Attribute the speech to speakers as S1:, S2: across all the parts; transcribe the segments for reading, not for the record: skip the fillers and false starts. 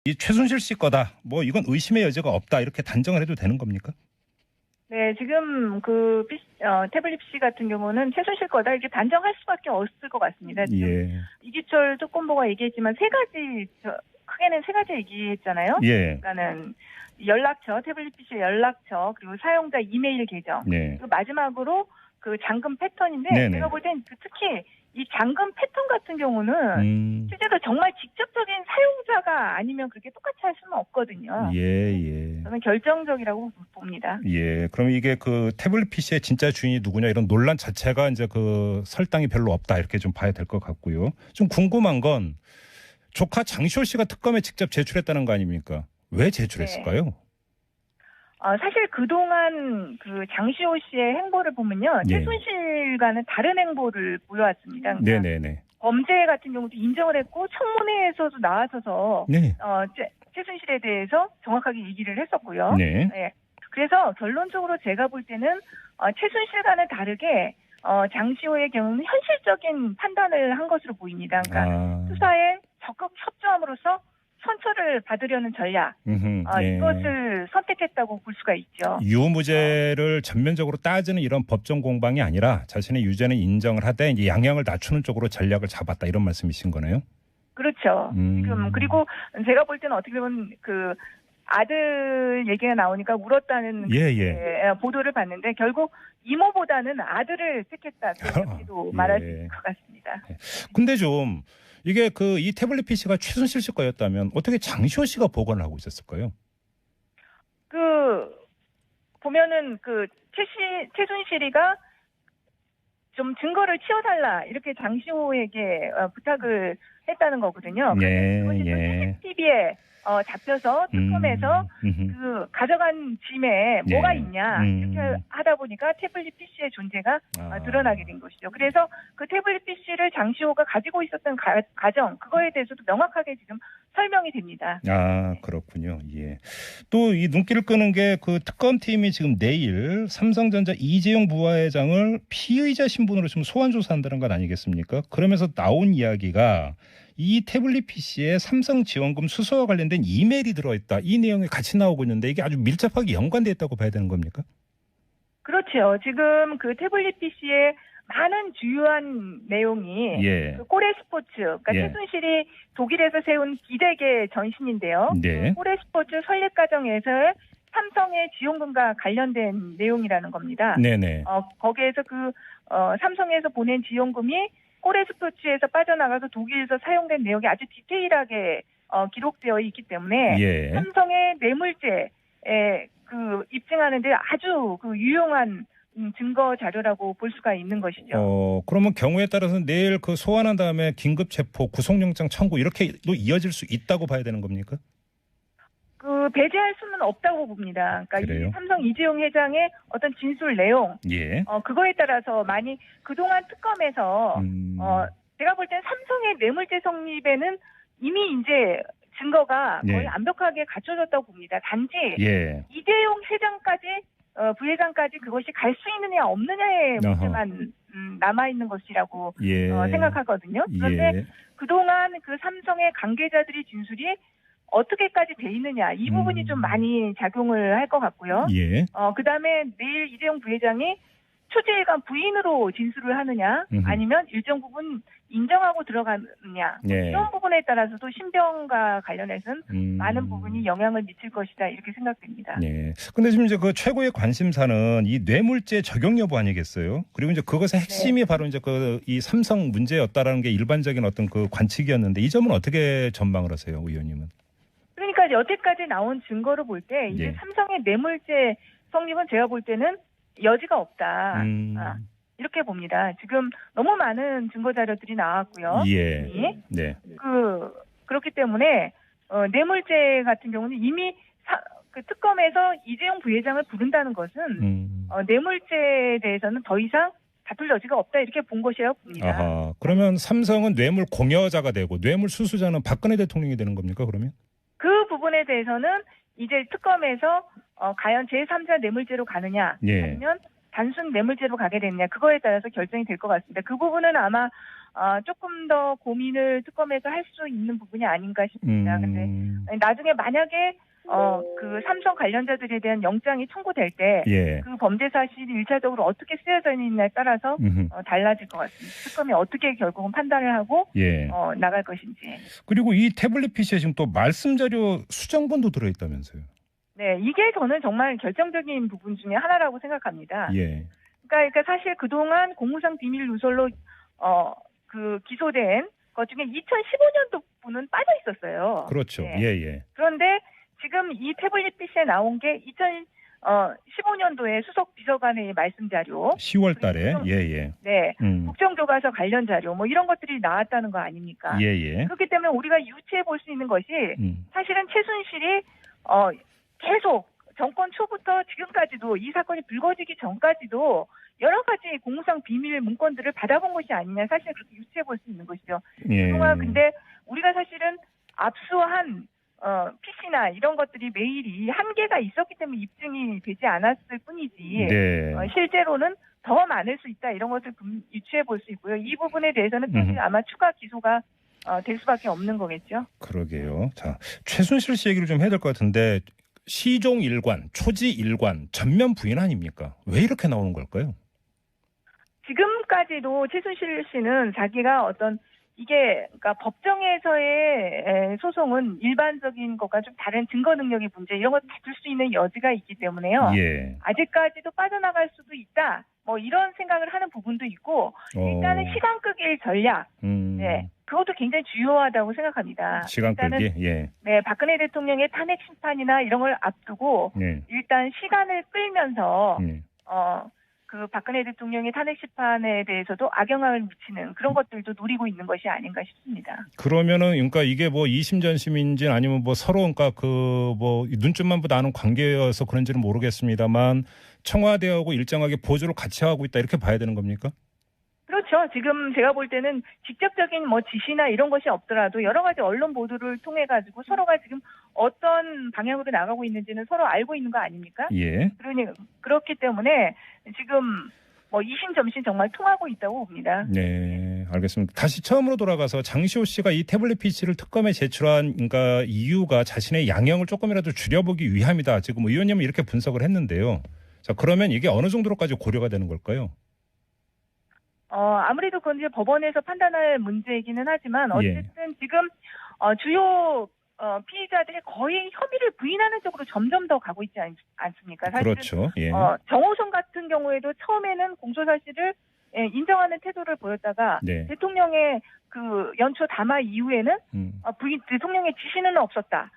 S1: 이 최순실 씨 거다. 뭐 이건 의심의 여지가 없다. 이렇게 단정을 해도 되는 겁니까?
S2: 네, 지금 태블릿 PC 같은 경우는 최순실 거다 이렇게 단정할 수밖에 없을 것 같습니다. 지금
S1: 예.
S2: 이규철 특검보가 얘기했지만 크게는 세 가지 얘기했잖아요.
S1: 예.
S2: 그러니까는 연락처, 태블릿 PC 연락처, 그리고 사용자 이메일 계정,
S1: 네.
S2: 그리고 마지막으로 그 잠금 패턴인데
S1: 네네.
S2: 제가 볼 땐 특히 이 잠금 패턴 같은 경우는 실제로 정말 직접적인 사용자가 아니면 그렇게 똑같이 할 수는 없거든요.
S1: 예.
S2: 저는 결정적이라고 봅니다.
S1: 예. 그럼 이게 그 태블릿 PC의 진짜 주인이 누구냐 이런 논란 자체가 이제 그 설당이 별로 없다 이렇게 좀 봐야 될 것 같고요. 좀 궁금한 건 조카 장시호 씨가 특검에 직접 제출했다는 거 아닙니까? 왜 제출했을까요?
S2: 네. 사실 그동안 그 장시호 씨의 행보를 보면요.
S1: 예.
S2: 최순실과는 다른 행보를 보여왔습니다. 그러니까
S1: 네네네.
S2: 범죄 같은 경우도 인정을 했고 청문회에서도 나와서서
S1: 네.
S2: 최순실에 대해서 정확하게 얘기를 했었고요.
S1: 네.
S2: 네. 그래서 결론적으로 제가 볼 때는 최순실과는 다르게 장시호의 경우는 현실적인 판단을 한 것으로 보입니다. 그러니까 수사에 적극 협조함으로써 선처를 받으려는 전략,
S1: 네.
S2: 이것을 선택했다고 볼 수가 있죠.
S1: 유무죄를 전면적으로 따지는 이런 법정 공방이 아니라 자신의 유죄는 인정을 하되 이제 양형을 낮추는 쪽으로 전략을 잡았다 이런 말씀이신 거네요.
S2: 그렇죠. 지금 그리고 제가 볼 때는 어떻게 보면 그 아들 얘기가 나오니까 울었다는 보도를 봤는데 결국 이모보다는 아들을 택했다 이렇게도 말할 수 있을 것 같습니다.
S1: 근데 좀 이게 그 이 태블릿 PC가 최순실 씨 거였다면 어떻게 장시호 씨가 보관을 하고 있었을까요?
S2: 보면은 최순실이가 좀 증거를 치워달라 이렇게 장시호에게 부탁을 했다는 거거든요. 그것이 또 CCTV에 잡혀서 특검에서 그 가져간 짐에 뭐가 있냐 이렇게 하다 보니까 태블릿 PC의 존재가 드러나게 된 것이죠. 그래서 그 태블릿 PC를 장시호가 가지고 있었던 과정 그거에 대해서도 명확하게 지금 설명이 됩니다.
S1: 그렇군요. 예. 또 이 눈길을 끄는 게 그 특검팀이 지금 내일 삼성전자 이재용 부회장을 피의자 신분으로 지금 소환 조사한다는 건 아니겠습니까? 그러면서 나온 이야기가 이 태블릿 PC에 삼성 지원금 수수와 관련된 이메일이 들어있다. 이 내용이 같이 나오고 있는데 이게 아주 밀접하게 연관되어 있다고 봐야 되는 겁니까?
S2: 그렇죠. 지금 그 태블릿 PC에 많은 주요한 내용이 그 꼬레 스포츠, 그러니까 최순실이 독일에서 세운 기대계 전신인데요.
S1: 네.
S2: 꼬레 스포츠 설립 과정에서의 삼성의 지원금과 관련된 내용이라는 겁니다.
S1: 네네.
S2: 거기에서 삼성에서 보낸 지원금이 꼬레 스포츠에서 빠져나가서 독일에서 사용된 내용이 아주 디테일하게 기록되어 있기 때문에 삼성의 뇌물죄에 입증하는데 아주 유용한 증거 자료라고 볼 수가 있는 것이죠.
S1: 그러면 경우에 따라서는 내일 소환한 다음에 긴급 체포, 구속영장 청구 이렇게 또 이어질 수 있다고 봐야 되는 겁니까?
S2: 배제할 수는 없다고 봅니다. 그러니까
S1: 그래요?
S2: 이 삼성 이재용 회장의 어떤 진술 내용, 그거에 따라서 많이 그동안 특검에서 제가 볼 땐 삼성의 뇌물죄 성립에는 이미 이제 증거가 거의 완벽하게 갖춰졌다고 봅니다. 단지 이재용 회장까지 부회장까지 그것이 갈 수 있느냐 없느냐의 문제만 남아 있는 것이라고 생각하거든요. 그런데 그동안 그 삼성의 관계자들의 진술이 어떻게까지 돼 있느냐 이 부분이 좀 많이 작용을 할 것 같고요. 그다음에 내일 이재용 부회장이 초지일관 부인으로 진술을 하느냐 아니면 일정 부분 인정하고 들어가느냐 이런 부분에 따라서도 신병과 관련해서는 많은 부분이 영향을 미칠 것이다 이렇게 생각됩니다.
S1: 근데 지금 이제 그 최고의 관심사는 이 뇌물죄 적용 여부 아니겠어요? 그리고 이제 그것의 핵심이 바로 이제 이 삼성 문제였다라는 게 일반적인 어떤 그 관측이었는데 이 점은 어떻게 전망을 하세요, 의원님은?
S2: 그러니까 여태까지 나온 증거를 볼 때 이제 삼성의 뇌물죄 성립은 제가 볼 때는 여지가 없다. 이렇게 봅니다. 지금 너무 많은 증거 자료들이 나왔고요. 그렇기 때문에 뇌물죄 같은 경우는 이미 그 특검에서 이재용 부회장을 부른다는 것은 뇌물죄에 대해서는 더 이상 다툴 여지가 없다 이렇게 본 것이라고 봅니다.
S1: 그러면 삼성은 뇌물 공여자가 되고 뇌물 수수자는 박근혜 대통령이 되는 겁니까 그러면?
S2: 그 부분에 대해서는 이제 특검에서 과연 제3자 뇌물죄로 가느냐 아니면 단순 뇌물죄로 가게 되느냐 그거에 따라서 결정이 될 것 같습니다. 그 부분은 아마 조금 더 고민을 특검에서 할 수 있는 부분이 아닌가 싶습니다. 근데 나중에 만약에 그 삼성 관련자들에 대한 영장이 청구될 때 그 범죄 사실이 1차적으로 어떻게 쓰여져 있느냐에 따라서 달라질 것 같습니다. 특검이 어떻게 결국은 판단을 하고 나갈 것인지.
S1: 그리고 이 태블릿 PC에 지금 또 말씀 자료 수정본도 들어있다면서요?
S2: 네, 이게 저는 정말 결정적인 부분 중에 하나라고 생각합니다. 그러니까 사실 그동안 공무상 비밀 누설로 그 기소된 것 중에 2015년도 분은 빠져 있었어요.
S1: 그렇죠.
S2: 네. 그런데 지금 이 태블릿 PC에 나온 게 2015년도에 수석 비서관의 말씀 자료,
S1: 10월 달에
S2: 네, 국정교과서 관련 자료 뭐 이런 것들이 나왔다는 거 아닙니까? 그렇기 때문에 우리가 유추해 볼 수 있는 것이 사실은 최순실이 계속 정권 초부터 지금까지도 이 사건이 불거지기 전까지도 여러 가지 공무상 비밀 문건들을 받아본 것이 아니냐, 사실 그렇게 유추해 볼 수 있는 것이죠. 그동안 근데 우리가 사실은 압수한 PC나 이런 것들이 메일이 한계가 있었기 때문에 입증이 되지 않았을 뿐이지 실제로는 더 많을 수 있다, 이런 것을 유추해 볼 수 있고요. 이 부분에 대해서는 아마 추가 기소가 될 수밖에 없는 거겠죠.
S1: 그러게요. 자, 최순실 씨 얘기를 좀 해야 될 것 같은데 시종 일관, 초지 일관 전면 부인 아닙니까? 왜 이렇게 나오는 걸까요?
S2: 지금까지도 최순실 씨는 자기가 어떤 이게 그러니까 법정에서의 소송은 일반적인 것과 좀 다른 증거 능력의 문제 이런 걸 다툴 수 있는 여지가 있기 때문에요. 아직까지도 빠져나갈 수도 있다. 뭐 이런 생각을 하는 부분도 있고 일단은 시간 끄기 전략. 네. 그것도 굉장히 중요하다고 생각합니다.
S1: 시간 끌기.
S2: 네, 박근혜 대통령의 탄핵 심판이나 이런 걸 앞두고 일단 시간을 끌면서 그 박근혜 대통령의 탄핵 심판에 대해서도 악영향을 미치는 그런 것들도 노리고 있는 것이 아닌가 싶습니다.
S1: 그러면은 그러니까 이게 뭐 이심전심인지 아니면 뭐 서로 그러니까 그 뭐 눈좀만 보다 아는 관계여서 그런지는 모르겠습니다만 청와대하고 일정하게 보조를 같이 하고 있다, 이렇게 봐야 되는 겁니까?
S2: 그렇죠. 지금 제가 볼 때는 직접적인 뭐 지시나 이런 것이 없더라도 여러 가지 언론 보도를 통해 가지고 서로가 지금 어떤 방향으로 나가고 있는지는 서로 알고 있는 거 아닙니까? 그렇기 때문에 지금 뭐 이심점심 정말 통하고 있다고 봅니다.
S1: 네, 알겠습니다. 다시 처음으로 돌아가서 장시호 씨가 이 태블릿 PC를 특검에 제출한 그러니까 이유가 자신의 양형을 조금이라도 줄여보기 위함이다, 지금 의원님은 이렇게 분석을 했는데요. 자, 그러면 이게 어느 정도로까지 고려가 되는 걸까요?
S2: 아무래도 그건 이제 법원에서 판단할 문제이기는 하지만 어쨌든 지금 주요 피의자들이 거의 혐의를 부인하는 쪽으로 점점 더 가고 있지 않습니까? 사실은
S1: 그렇죠.
S2: 정호성 같은 경우에도 처음에는 공소 사실을 인정하는 태도를 보였다가 대통령의 그 연초 담화 이후에는 대통령의 지시는 없었다.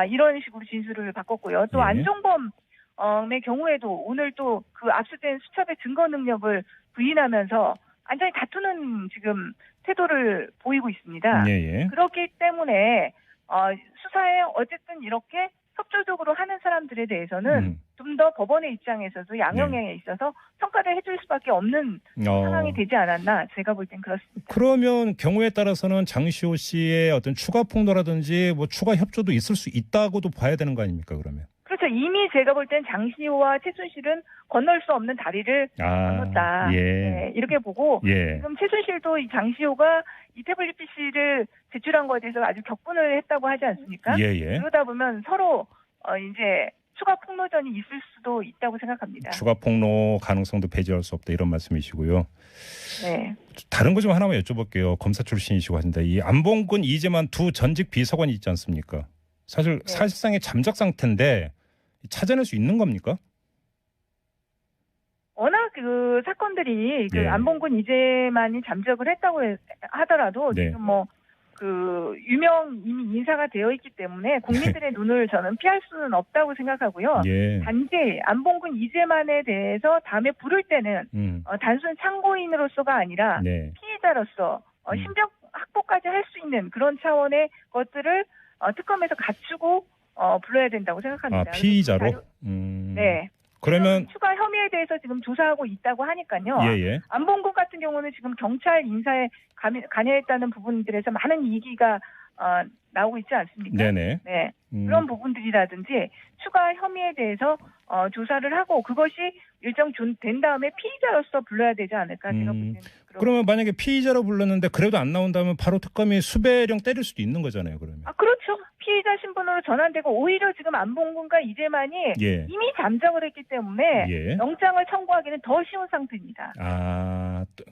S2: 이런 식으로 진술을 바꿨고요. 또 안종범의 경우에도 오늘 또 그 압수된 수첩의 증거 능력을 부인하면서 완전히 다투는 지금 태도를 보이고 있습니다. 그렇기 때문에 수사에 어쨌든 이렇게 협조적으로 하는 사람들에 대해서는 좀 더 법원의 입장에서도 양형에 있어서 평가를 해줄 수밖에 없는 상황이 되지 않았나, 제가 볼 땐 그렇습니다. 그러면
S1: 경우에 따라서는 장시호 씨의 어떤 추가 폭로라든지 뭐 추가 협조도 있을 수 있다고도 봐야 되는 거 아닙니까, 그러면?
S2: 그렇죠. 이미 제가 볼 땐 장시호와 최순실은 건널 수 없는 다리를 건넜다. 이렇게 보고 지금 최순실도 이 장시호가 이 태블릿 PC를 제출한 것에 대해서 아주 격분을 했다고 하지 않습니까? 그러다 보면 서로 이제 추가 폭로전이 있을 수도 있다고 생각합니다.
S1: 추가 폭로 가능성도 배제할 수 없다, 이런 말씀이시고요.
S2: 네.
S1: 다른 거 좀 하나만 여쭤볼게요. 검사 출신이시고 하신데 이 안봉근, 이재만 두 전직 비서관이 있지 않습니까? 사실상의 잠적 상태인데 찾아낼 수 있는 겁니까?
S2: 워낙 그 사건들이 그 안봉근, 이재만이 잠적을 했다고 하더라도 지금 뭐 그 유명 이미 인사가 되어 있기 때문에 국민들의 눈을 저는 피할 수는 없다고 생각하고요. 단지 안봉근, 이재만에 대해서 다음에 부를 때는 단순 참고인으로서가 아니라 피해자로서 신병 확보까지 할 수 있는 그런 차원의 것들을 특검에서 갖추고 불러야 된다고 생각합니다.
S1: 피의자로?
S2: 네.
S1: 그러면
S2: 추가 혐의에 대해서 지금 조사하고 있다고 하니까요. 안봉근 같은 경우는 지금 경찰 인사에 관여했다는 부분들에서 많은 이기가 나오고 있지 않습니까?
S1: 네네.
S2: 네. 그런 부분들이라든지 추가 혐의에 대해서 조사를 하고 그것이 일정 된 다음에 피의자로서 불러야 되지 않을까 제가 볼 때는.
S1: 그러면 만약에 피의자로 불렀는데 그래도 안 나온다면 바로 특검이 수배령 때릴 수도 있는 거잖아요. 그러면.
S2: 그렇죠. 피의자 신분으로 전환되고 오히려 지금 안봉근과 이재만이 이미 잠적을 했기 때문에 영장을 청구하기는 더 쉬운 상태입니다.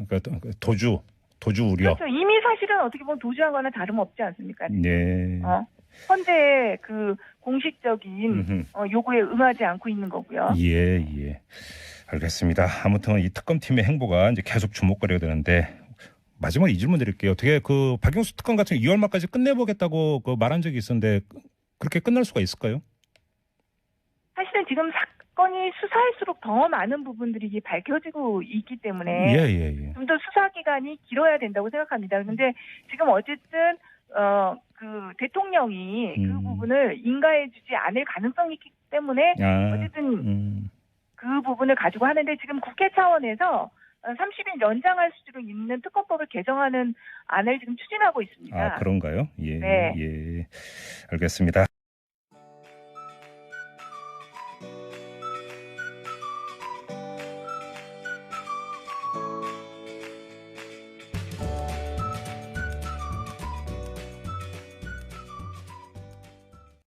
S1: 그러니까 도주 우려.
S2: 그렇죠. 이미 사실은 어떻게 보면 도주한 거나 다름없지 않습니까?
S1: 네.
S2: 헌재의 그 공식적인 요구에 응하지 않고 있는 거고요.
S1: 예. 알겠습니다. 아무튼 이 특검팀의 행보가 이제 계속 주목거려야 되는데 마지막 이 질문 드릴게요. 어떻게 그 박영수 특검 같은 2월 말까지 끝내보겠다고 말한 적이 있었는데 그렇게 끝날 수가 있을까요?
S2: 사실은 지금 사건이 수사할수록 더 많은 부분들이 밝혀지고 있기 때문에 좀 더 수사 기간이 길어야 된다고 생각합니다. 그런데 지금 어쨌든 그 대통령이 그 부분을 인가해주지 않을 가능성이 있기 때문에 어쨌든 그 부분을 가지고 하는데 지금 국회 차원에서 30일 연장할 수도 있는 특검법을 개정하는 안을 지금 추진하고 있습니다.
S1: 그런가요?
S2: 네.
S1: 예. 알겠습니다.